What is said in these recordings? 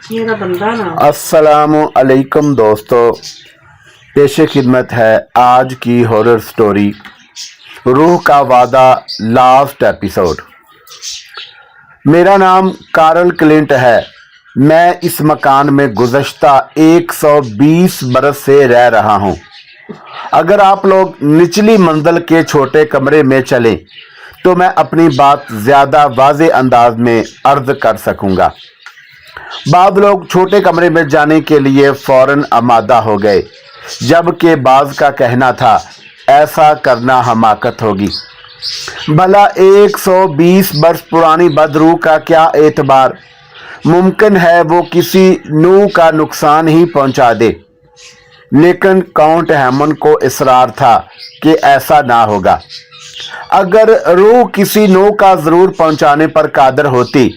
मेरा बंदा ना। अस्सलामु अलैकुम दोस्तों, पेश खिदमत है आज की हॉरर स्टोरी रूह का वादा लास्ट एपिसोड। मेरा नाम कार्ल क्लिंट है। मैं इस मकान में गुज़श्ता 120 बरस से रह रहा हूँ। अगर आप लोग निचली मंजिल के छोटे कमरे में चलें तो मैं अपनी बात ज़्यादा वाज़े अंदाज में अर्ज कर सकूँगा। बाद लोग छोटे कमरे में जाने के लिए फौरन आमादा हो गए, जबकि बाज का कहना था ऐसा करना हमाकत होगी। भला 120 बरस पुरानी बदरूह का क्या एतबार, मुमकिन है वो किसी नूह का नुकसान ही पहुंचा दे। लेकिन काउंट हैमन को इसरार था कि ऐसा ना होगा। अगर रूह किसी नूह का जरूर पहुंचाने पर कादर होती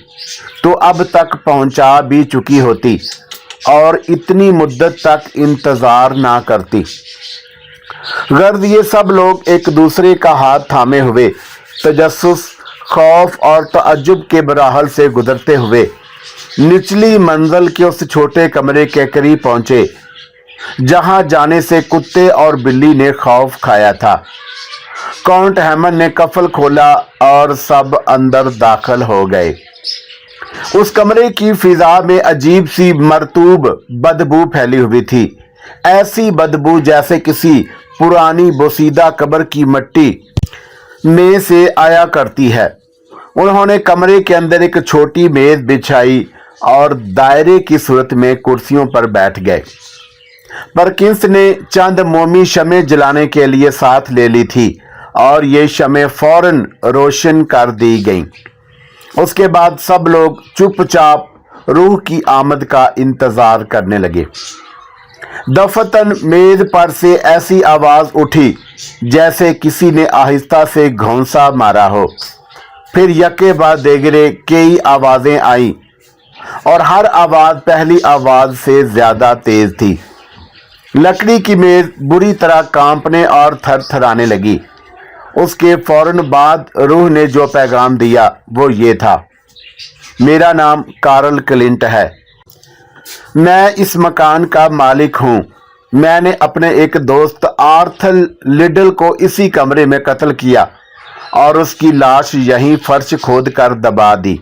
तो अब तक पहुंचा भी चुकी होती और इतनी मुद्दत तक इंतजार ना करती। गर्द ये सब लोग एक दूसरे का हाथ थामे हुए तजस्सुस, खौफ और तअज्जुब के बराहल से गुजरते हुए निचली मंजिल के उस छोटे कमरे के करीब पहुंचे जहां जाने से कुत्ते और बिल्ली ने खौफ खाया था। काउंट हैमन ने कफल खोला और सब अंदर दाखिल हो गए। उस कमरे की फिजा में अजीब सी मरतूब बदबू फैली हुई थी, ऐसी बदबू जैसे किसी पुरानी बोसीदा कब्र की मिट्टी में से आया करती है। उन्होंने कमरे के अंदर एक छोटी मेज बिछाई और दायरे की सूरत में कुर्सियों पर बैठ गए। परकिंस ने चंद मोमी शमें जलाने के लिए साथ ले ली थी और ये शमें फौरन रोशन कर दी गईं। उसके बाद सब लोग चुपचाप रूह की आमद का इंतजार करने लगे। दफतन मेज पर से ऐसी आवाज उठी जैसे किसी ने आहिस्ता से घौंसा मारा हो। फिर यके बाद देगरे कई आवाजें आईं और हर आवाज पहली आवाज से ज्यादा तेज थी। लकड़ी की मेज बुरी तरह कांपने और थरथराने लगी। उसके फौरन बाद रूह ने जो पैगाम दिया वो ये था, मेरा नाम कार्ल क्लिंट है। मैं इस मकान का मालिक हूँ। मैंने अपने एक दोस्त आर्थर लिडल को इसी कमरे में कत्ल किया और उसकी लाश यहीं फर्श खोद कर दबा दी।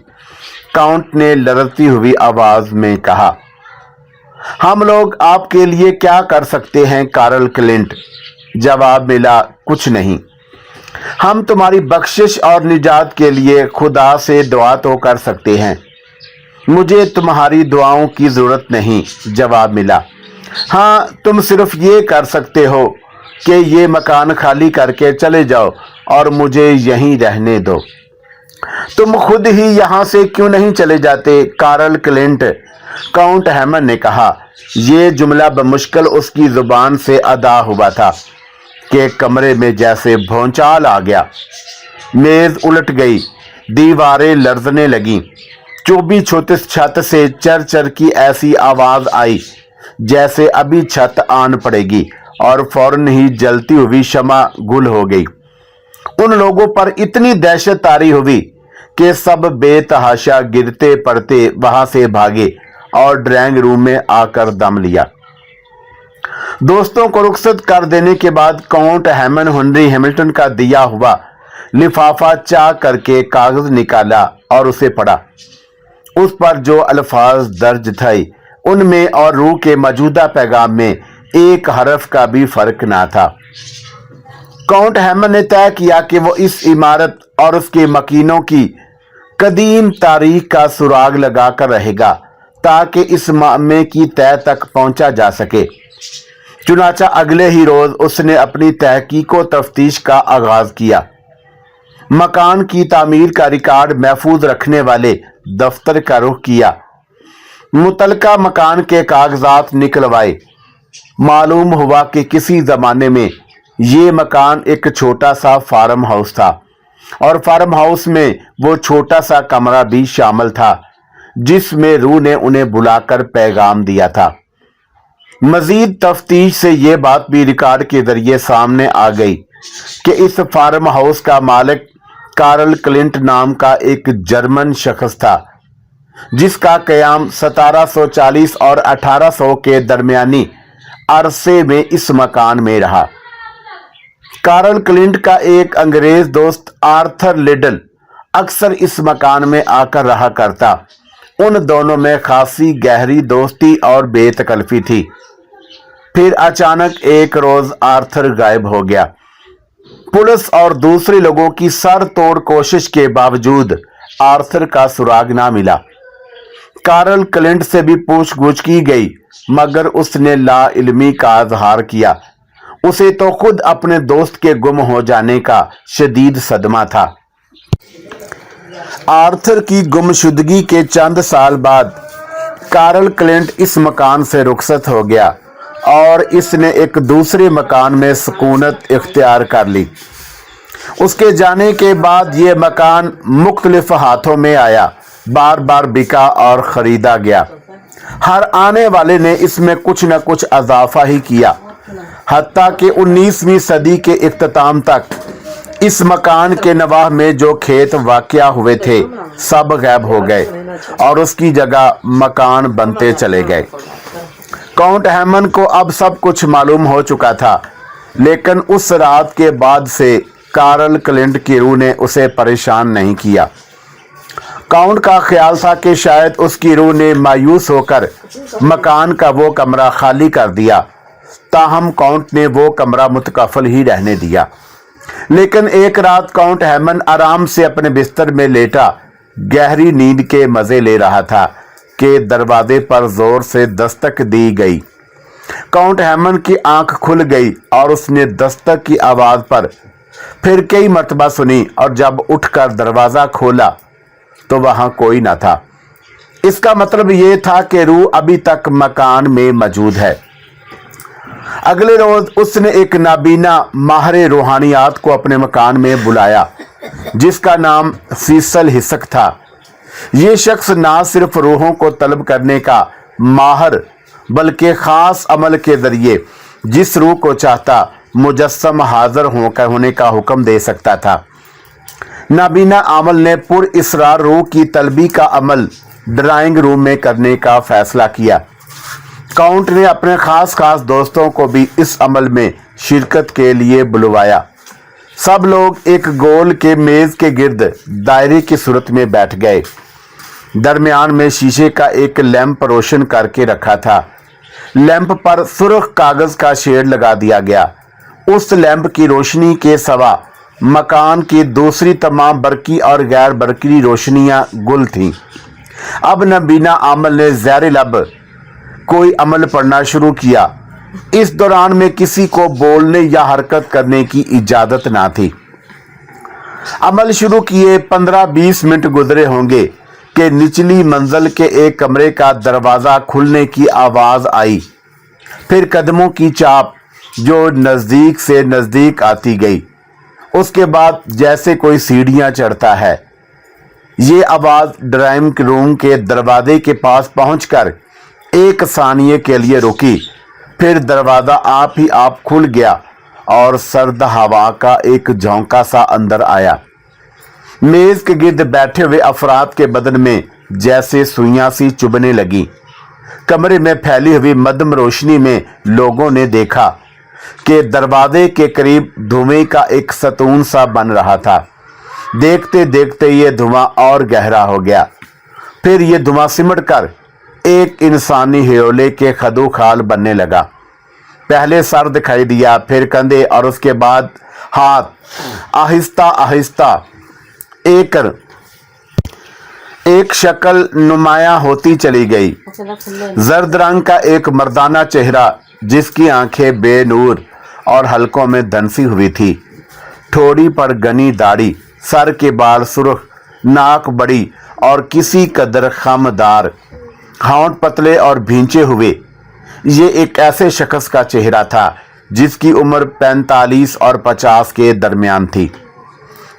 काउंट ने लड़ती हुई आवाज में कहा, हम लोग आपके लिए क्या कर सकते हैं कार्ल क्लिंट? जवाब मिला, कुछ नहीं। हम तुम्हारी बख्शिश और निजात के लिए खुदा से दुआ तो कर सकते हैं। मुझे तुम्हारी दुआओं की जरूरत नहीं। जवाब मिला, हाँ, तुम सिर्फ ये कर सकते हो कि ये मकान खाली करके चले जाओ और मुझे यहीं रहने दो। तुम खुद ही यहाँ से क्यों नहीं चले जाते कार्ल क्लिंट? काउंट हैमन ने कहा। ये जुमला बमुश्किल उसकी जुबान से अदा हुआ था कि कमरे में जैसे भौचाल आ गया। मेज उलट गई, दीवारें लर्जने लगीं। चौबी छोतीस छत से चर चर की ऐसी आवाज आई जैसे अभी छत आन पड़ेगी और फौरन ही जलती हुई शमा गुल हो गई। उन लोगों पर इतनी दहशत तारी हुई कि सब बेतहाशा गिरते पड़ते वहां से भागे और ड्राइंग रूम में आकर दम लिया। दोस्तों को रुखसत कर देने के बाद काउंट हैमन हेनरी हैमिल्टन का दिया हुआ लिफाफा चाह करके कागज निकाला और उसे पढ़ा। उस पर जो अल्फाज दर्ज थे उनमें और रूह के मौजूदा पैगाम में एक हरफ का भी फर्क ना था। काउंट हैमन ने तय किया कि वो इस इमारत और उसके मकीनों की कदीम तारीख का सुराग लगाकर रहेगा ताकि इस मामले की तह तक पहुंचा जा सके। चुनाचा अगले ही रोज उसने अपनी तहकीक व तफ्तीश का आगाज किया। मकान की तामीर का रिकॉर्ड महफूज रखने वाले दफ्तर का रुख किया। मुतलका मकान के कागजात निकलवाए। मालूम हुआ कि किसी जमाने में ये मकान एक छोटा सा फार्म हाउस था और फार्म हाउस में वो छोटा सा कमरा भी शामिल था जिसमें रूह ने उन्हें बुलाकर पैगाम दिया था। मजीद तफ्तीश से ये बात भी रिकॉर्ड के जरिए सामने आ गई कि इस फार्म हाउस का मालिक कार्ल क्लिंट नाम का एक जर्मन शख्स था जिसका कयाम 1740 और 1800 के दरमियानी अरसे में इस मकान में रहा। कार्ल क्लिंट का एक अंग्रेज दोस्त आर्थर लिडल अक्सर इस मकान में आकर रहा करता। उन दोनों में खासी गहरी दोस्ती और बेतकल्फी थी। फिर अचानक एक रोज आर्थर गायब हो गया। पुलिस और दूसरे लोगों की सर तोड़ कोशिश के बावजूद आर्थर का सुराग ना मिला। कार्ल क्लिंट से भी पूछगछ की गई, मगर उसने लाइल्मी का इजहार किया। उसे तो खुद अपने दोस्त के गुम हो जाने का शदीद सदमा था। आर्थर की गुमशुदगी के चंद साल बाद कार्ल क्लिंट इस मकान से रुखसत हो गया और इसने एक दूसरे मकान में सुकूनत इख्तियार कर ली। उसके जाने के बाद ये मकान मुख्तलिफ हाथों में आया, बार बार बिका और खरीदा गया। हर आने वाले ने इसमें कुछ न कुछ इजाफा ही किया। हत्ता कि 19वीं सदी के इख्तिताम तक इस मकान के नवाह में जो खेत वाक़या हुए थे सब गायब हो गए और उसकी जगह मकान बनते चले गए। काउंट हैमंड को अब सब कुछ मालूम हो चुका था, लेकिन उस रात के बाद से कार्ल क्लिंट की रूह ने उसे परेशान नहीं किया। काउंट का ख्याल था कि शायद उसकी रूह ने मायूस होकर मकान का वो कमरा खाली कर दिया। ताहम काउंट ने वो कमरा मुतकफल ही रहने दिया। लेकिन एक रात काउंट हैमंड आराम से अपने बिस्तर में लेटा गहरी नींद के मजे ले रहा था कि दरवाजे पर जोर से दस्तक दी गई। काउंट हैमंड की आंख खुल गई और उसने दस्तक की आवाज पर फिर कई मर्तबा सुनी, और जब उठकर दरवाजा खोला तो वहां कोई न था। इसका मतलब ये था कि रूह अभी तक मकान में मौजूद है। अगले रोज उसने एक नाबीना माहिर रूहानियात को अपने मकान में बुलाया, जिसका नाम सीसल हिस्क था। ये शख्स ना सिर्फ रूहों को तलब करने का माहिर, बल्कि खास अमल के जरिए जिस रूह को चाहता मुजस्सम हाजिर होने का हुक्म दे सकता था। नाबीना आमल ने पुर इसरार रूह की तलबी का अमल ड्राइंग रूम में करने का फैसला किया। काउंट ने अपने खास दोस्तों को भी इस अमल में शिरकत के लिए बुलवाया। सब लोग एक गोल के मेज के गिर्द दायरे की सूरत में बैठ गए। दरमियान में शीशे का एक लैंप रोशन करके रखा था। लैंप पर सुर्ख कागज का शेड लगा दिया गया। उस लैंप की रोशनी के सिवा मकान की दूसरी तमाम बरकी और गैर बरकी रोशनियां गुल थीं। अब नबीना आमल ने ज़ैर लब कोई अमल पढ़ना शुरू किया। इस दौरान में किसी को बोलने या हरकत करने की इजाजत ना थी। अमल शुरू किए 15-20 मिनट गुजरे होंगे कि निचली मंजिल के एक कमरे का दरवाज़ा खुलने की आवाज़ आई। फिर कदमों की चाप जो नज़दीक से नज़दीक आती गई। उसके बाद जैसे कोई सीढ़ियां चढ़ता है। ये आवाज़ ड्राइंग रूम के दरवाजे के पास पहुंचकर एक सानिये के लिए रुकी। फिर दरवाज़ा आप ही आप खुल गया और सर्द हवा का एक झोंका सा अंदर आया। मेज़ के गिर्द बैठे हुए अफराद के बदन में जैसे सुइयां सी चुभने लगी। कमरे में फैली हुई मध्यम रोशनी में लोगों ने देखा कि दरवाजे के करीब धुएं का एक सतून सा बन रहा था। देखते देखते ये धुआं और गहरा हो गया। फिर ये धुआं सिमट कर एक इंसानी हियोले के खदोखाल बनने लगा। पहले सर दिखाई दिया, फिर कंधे और उसके बाद हाथ। आहिस्ता आहिस्ता एक शक्ल नुमाया होती चली गई। जर्द रंग का एक मर्दाना चेहरा, जिसकी आंखें बेनूर और हलकों में धंसी हुई थी। ठोड़ी पर घनी दाढ़ी, सर के बाल सुर्ख, नाक बड़ी और किसी कदर खमदार, होंठ पतले और भींचे हुए। ये एक ऐसे शख्स का चेहरा था जिसकी उम्र 45 और 50 के दरमियान थी।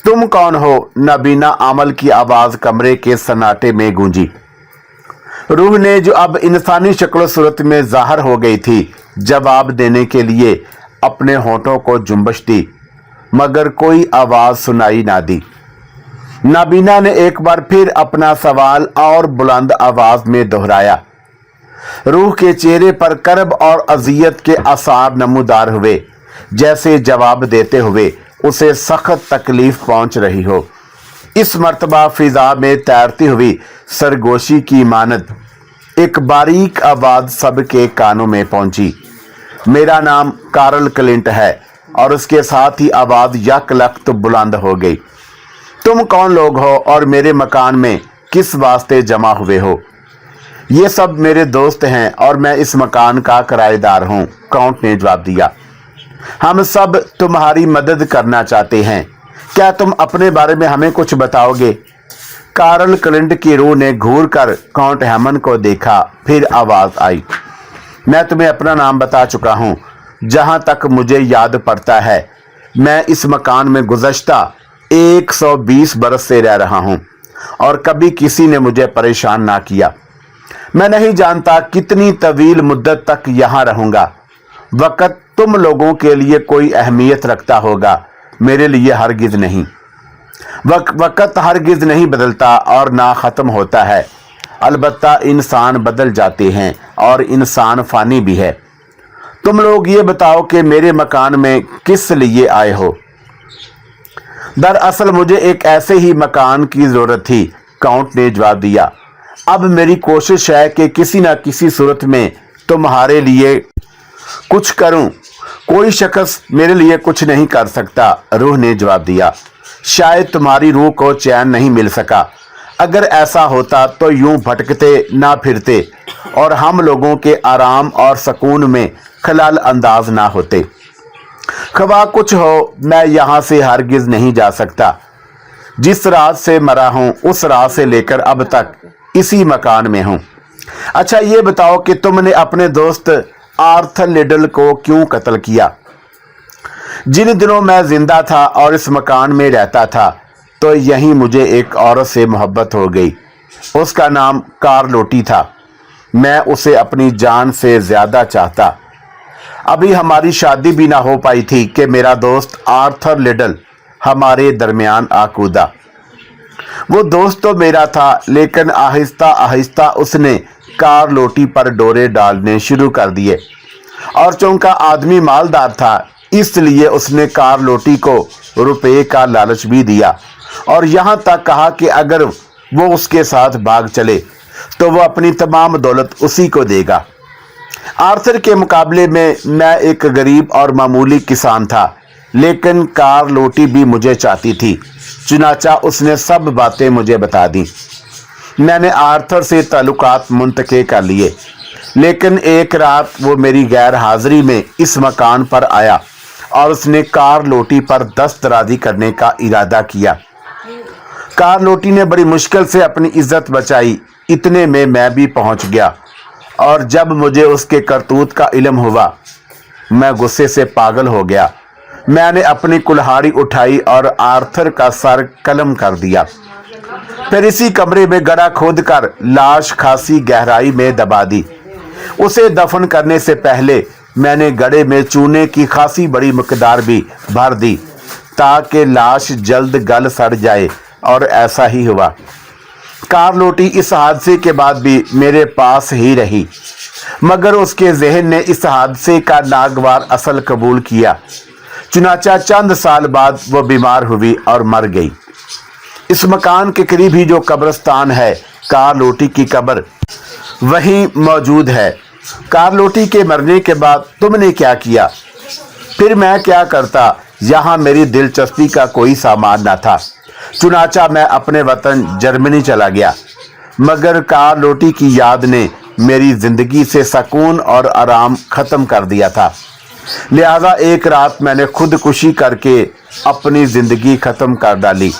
तुम कौन हो? नबीना आमल की आवाज कमरे के सन्नाटे में गूंजी। रूह ने, जो अब इंसानी शक्ल सूरत में जाहिर हो गई थी, जवाब देने के लिए अपने होठों को जुम्बश दी, मगर कोई आवाज सुनाई ना दी। नाबीना ने एक बार फिर अपना सवाल और बुलंद आवाज में दोहराया। रूह के चेहरे पर कर्ब और अजियत के आसार नमूदार हुए, जैसे जवाब देते हुए उसे सख्त तकलीफ पहुंच रही हो। इस मर्तबा फिजा में तैरती हुई सरगोशी की मानद एक बारीक आवाज सबके कानों में पहुंची। मेरा नाम कार्ल क्लिंट है। और उसके साथ ही आवाज यकलख्त बुलंद हो गई। तुम कौन लोग हो और मेरे मकान में किस वास्ते जमा हुए हो? ये सब मेरे दोस्त हैं और मैं इस मकान का किराएदार हूँ, काउंट ने जवाब दिया। हम सब तुम्हारी मदद करना चाहते हैं। क्या तुम अपने बारे में हमें कुछ बताओगे? कार्ल क्लिंट की रूह ने घूर कर काउंट हैमंड को देखा। फिर आवाज आई, मैं तुम्हें अपना नाम बता चुका हूँ। जहाँ तक मुझे याद पड़ता है, मैं इस मकान में गुज़श्ता 120 बरस से रह रहा हूँ और कभी किसी ने मुझे परेशान ना किया। मैं नहीं जानता कितनी तवील मुद्दत तक यहाँ रहूँगा। वक़्त तुम लोगों के लिए कोई अहमियत रखता होगा, मेरे लिए हरगिज़ नहीं। वक़्त हरगिज़ नहीं बदलता और ना ख़त्म होता है। अलबत्ता इंसान बदल जाते हैं और इंसान फ़ानी भी है। तुम लोग ये बताओ कि मेरे मकान में किस लिए आए हो? दरअसल मुझे एक ऐसे ही मकान की ज़रूरत थी, काउंट ने जवाब दिया। अब मेरी कोशिश है कि किसी न किसी सूरत में तुम्हारे लिए कुछ करूं। कोई शख्स मेरे लिए कुछ नहीं कर सकता, रूह ने जवाब दिया। शायद तुम्हारी रूह को चैन नहीं मिल सका। अगर ऐसा होता तो यूं भटकते ना फिरते और हम लोगों के आराम और सुकून में खलाल अंदाज ना होते। खवा कुछ हो, मैं यहाँ से हरगिज़ नहीं जा सकता। जिस रात से मरा हूँ उस रात से लेकर अब तक इसी मकान में हूँ। अच्छा ये बताओ कि तुमने अपने दोस्त आर्थर लिडल को क्यों कत्ल किया? जिन दिनों मैं जिंदा था और इस मकान में रहता था तो यहीं मुझे एक औरत से मोहब्बत हो गई। उसका नाम कार्लोटी था। मैं उसे अपनी जान से ज़्यादा चाहता। अभी हमारी शादी भी ना हो पाई थी कि मेरा दोस्त आर्थर लिडल हमारे दरमियान आ कूदा। वो दोस्त तो मेरा था, लेकिन आहिस्ता आहिस्ता उसने कार्लोटी पर डोरे डालने शुरू कर दिए और चूंकि आदमी मालदार था, इसलिए उसने कार्लोटी को रुपए का लालच भी दिया और यहाँ तक कहा कि अगर वो उसके साथ भाग चले तो वो अपनी तमाम दौलत उसी को देगा। आर्थर के मुकाबले में मैं एक गरीब और मामूली किसान था, लेकिन कार्लोटी भी मुझे चाहती थी। चुनाचा उसने सब बातें मुझे बता दी। मैंने आर्थर से ताल्लुकात मुंतके कर लिए, लेकिन एक रात वो मेरी गैर हाजिरी में इस मकान पर आया और उसने कार्लोटी पर दस्तराजी करने का इरादा किया। कार्लोटी ने बड़ी मुश्किल से अपनी इज्जत बचाई। इतने में मैं भी पहुंच गया और जब मुझे उसके करतूत का इल्म हुआ, मैं गुस्से से पागल हो गया। मैंने अपनी कुल्हाड़ी उठाई और आर्थर का सर कलम कर दिया। फिर इसी कमरे में गड्ढा खोद कर लाश खासी गहराई में दबा दी। उसे दफन करने से पहले मैंने गड्ढे में चूने की खासी बड़ी मकदार भी भर दी ताकि लाश जल्द गल सड़ जाए, और ऐसा ही हुआ। कार्लोटी इस हादसे के बाद भी मेरे पास ही रही, मगर उसके जहन ने इस हादसे का नागवार असल कबूल किया। चुनाचा चंद साल बाद वो बीमार हुई और मर गई। इस मकान के करीब ही जो कब्रिस्तान है, कार्लोटी की कब्र वहीं मौजूद है। कार्लोटी के मरने के बाद तुमने क्या किया? फिर मैं क्या करता? यहाँ मेरी दिलचस्पी का कोई सामान न था। चुनाचा मैं अपने वतन जर्मनी चला गया, मगर कार्लोटी की याद ने मेरी जिंदगी से सुकून और आराम खत्म कर दिया था। लिहाजा एक रात मैंने खुदकुशी करके अपनी जिंदगी खत्म कर डाली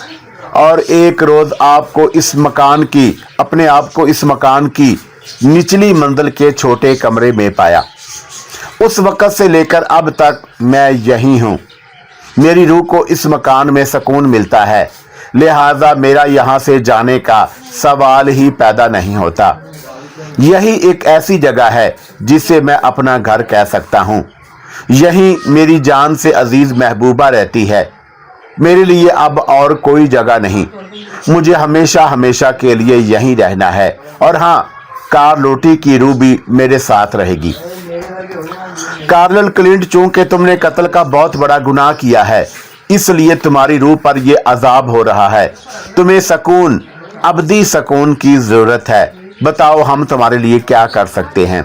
और एक रोज अपने आप को इस मकान की निचली मंजिल के छोटे कमरे में पाया। उस वक़्त से लेकर अब तक मैं यहीं हूँ। मेरी रूह को इस मकान में सुकून मिलता है, लिहाजा मेरा यहाँ से जाने का सवाल ही पैदा नहीं होता। यही एक ऐसी जगह है जिसे मैं अपना घर कह सकता हूँ। यहीं मेरी जान से अजीज महबूबा रहती है। मेरे लिए अब और कोई जगह नहीं। मुझे हमेशा हमेशा के लिए यहीं रहना है, और हाँ, कार्लोटी की रूह भी मेरे साथ रहेगी। कार्ल क्लिंट, चूंकि तुमने कत्ल का बहुत बड़ा गुनाह किया है, इसलिए तुम्हारी रूह पर यह अजाब हो रहा है। तुम्हें सुकून, अबदी सुकून की जरूरत है। बताओ, हम तुम्हारे लिए क्या कर सकते हैं?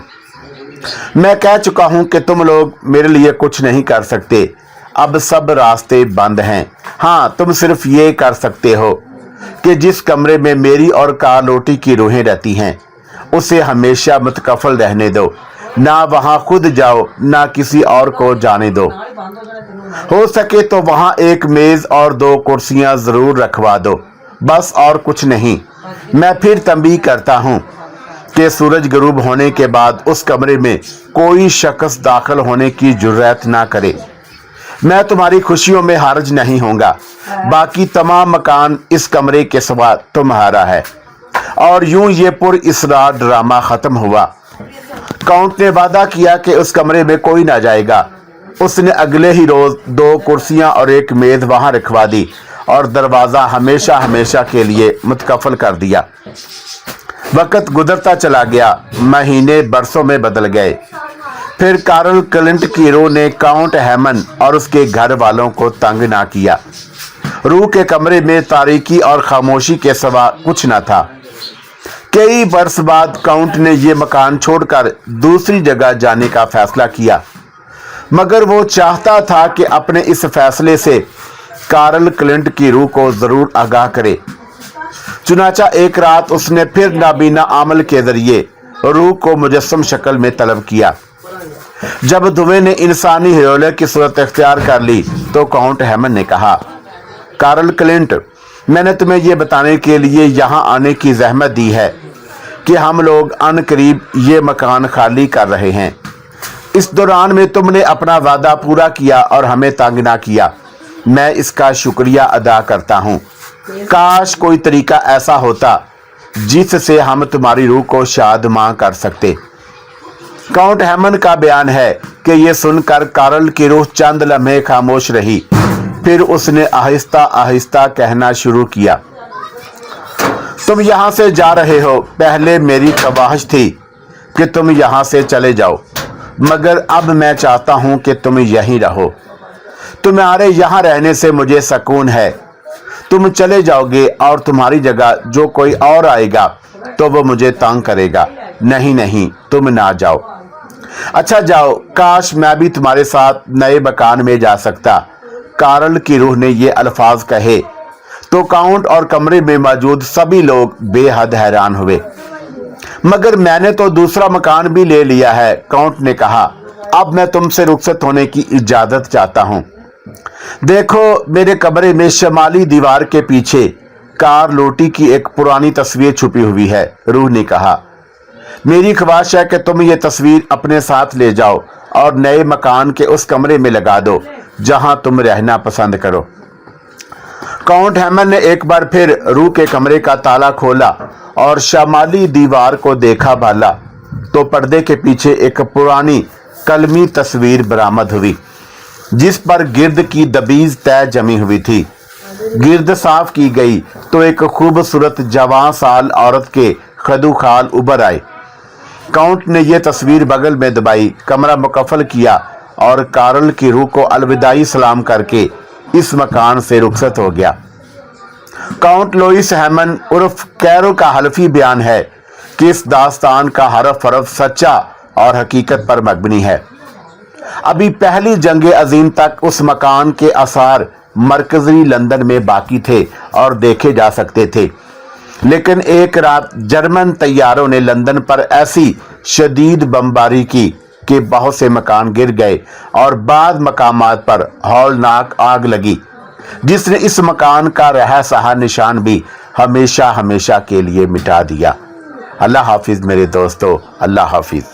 मैं कह चुका हूं कि तुम लोग मेरे लिए कुछ नहीं कर सकते। अब सब रास्ते बंद हैं। हाँ, तुम सिर्फ ये कर सकते हो कि जिस कमरे में मेरी और कार्लोटी की रूहें रहती हैं, उसे हमेशा मुतकफल रहने दो। ना वहां खुद जाओ, ना किसी और को जाने दो। हो सके तो वहां एक मेज और 2 कुर्सियां जरूर रखवा दो, बस, और कुछ नहीं। मैं फिर तंबीह करता हूं कि सूरज गरूब होने के बाद उस कमरे में कोई शख्स दाखिल होने की जुर्रत ना करे। मैं तुम्हारी खुशियों में हर्ज नहीं होगा। बाकी तमाम मकान इस कमरे के सिवा तुम्हारा है। और यूं ये पुरइसरार ड्रामा खत्म हुआ। काउंट ने वादा किया कि उस कमरे में कोई ना जाएगा। उसने अगले ही रोज 2 कुर्सियां और एक मेज वहां रखवा दी और दरवाजा हमेशा हमेशा के लिए मुतकफल कर दिया। वक्त गुजरता चला गया, महीने बरसों में बदल गए। फिर कार्ल क्लिंट की रूह ने काउंट हैमन और उसके घर वालों को तंग ना किया। रूह के कमरे में तारीकी और खामोशी के सिवा कुछ न था। कई बरस बाद काउंट ने यह मकान छोड़कर दूसरी जगह जाने का फैसला किया, मगर वो चाहता था कि अपने इस फैसले से कार्ल क्लिंट की रूह को जरूर आगाह करे। चुनाचा एक रात उसने फिर नाबीना अमल के जरिए रूह को मुजस्सम शक्ल में तलब किया। जब धुएं ने इंसानी हिरोले की सूरत इख्तियार कर ली तो काउंट हैमन ने कहा, कार्ल क्लिंट, मैंने तुम्हें यह बताने के लिए यहाँ आने की जहमत दी है कि हम लोग अनकरीब ये मकान खाली कर रहे हैं। इस दौरान में तुमने अपना वादा पूरा किया और हमें तंग ना किया। मैं इसका शुक्रिया अदा करता हूँ। काश कोई तरीका ऐसा होता जिससे हम तुम्हारी रूह को शादमां कर सकते। काउंट हैमन का बयान है कि यह सुनकर कार्ल की रूह चंद लम्हे खामोश रही। फिर उसने आहिस्ता आहिस्ता कहना शुरू किया, तुम यहां से जा रहे हो। पहले मेरी ख्वाहिश थी कि तुम यहां से चले जाओ, मगर अब मैं चाहता हूं कि तुम यहीं रहो। तुम्हारे यहां रहने से मुझे सुकून है। तुम चले जाओगे और तुम्हारी जगह जो कोई और आएगा तो वो मुझे तंग करेगा। नहीं नहीं, तुम ना जाओ। अच्छा जाओ, काश मैं भी तुम्हारे साथ नए मकान में जा सकता। कार्ल की रूह ने ये अल्फाज कहे तो काउंट और कमरे में मौजूद सभी लोग बेहद हैरान हुए। मगर मैंने तो दूसरा मकान भी ले लिया है, काउंट ने कहा। अब मैं तुमसे रुखसत होने की इजाजत चाहता हूं। देखो, मेरे कमरे में शमाली दीवार के पीछे कार्लोटी की एक पुरानी तस्वीर छुपी हुई है, रूह ने कहा। मेरी ख्वाहिश है कि तुम ये तस्वीर अपने साथ ले जाओ और नए मकान के उस कमरे में लगा दो जहां तुम रहना पसंद करो। काउंट हैमन ने एक बार फिर रूह के कमरे का ताला खोला और शमाली दीवार को देखा भाला तो पर्दे के पीछे एक पुरानी कलमी तस्वीर बरामद हुई, जिस पर गिर्द की दबीज तय जमी हुई थी। गिर्द साफ की गई तो एक खूबसूरत जवान साल औरत के खदुखाल उभर आए। काउंट ने यह तस्वीर बगल में दबाई, कमरा मुकफ्फल किया और कार्ल की रूह को अलविदाई सलाम करके इस मकान से रुखसत हो गया। काउंट लुइस हैमन उर्फ कैरो का हल्फी बयान है कि इस दास्तान का हरफ हरफ सच्चा और हकीकत पर मबनी है। अभी पहली जंग अजीम तक उस मकान के आसार मरकजी लंदन में बाकी थे और देखे जा सकते थे, लेकिन एक रात जर्मन तैयारों ने लंदन पर ऐसी शदीद बमबारी की कि बहुत से मकान गिर गए और बाद मकामात पर हौलनाक आग लगी, जिसने इस मकान का रहा सहा निशान भी हमेशा हमेशा के लिए मिटा दिया। अल्लाह हाफिज मेरे दोस्तों, अल्लाह हाफिज।